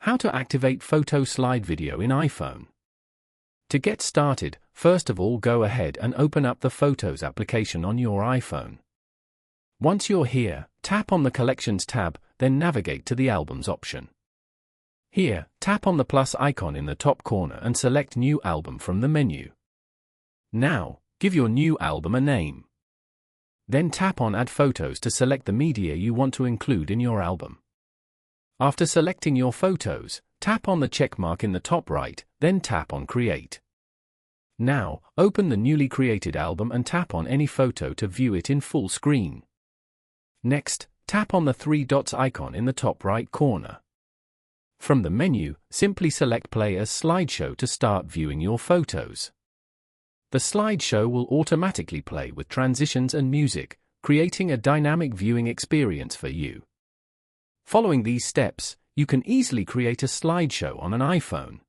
How to activate photo slide video in iPhone. To get started, first of all go ahead and open up the Photos application on your iPhone. Once you're here, tap on the Collections tab, then navigate to the Albums option. Here, tap on the plus icon in the top corner and select New Album from the menu. Now, give your new album a name. Then tap on Add Photos to select the media you want to include in your album. After selecting your photos, tap on the check mark in the top right, then tap on Create. Now, open the newly created album and tap on any photo to view it in full screen. Next, tap on the three dots icon in the top right corner. From the menu, simply select Play as Slideshow to start viewing your photos. The slideshow will automatically play with transitions and music, creating a dynamic viewing experience for you. Following these steps, you can easily create a slideshow on an iPhone.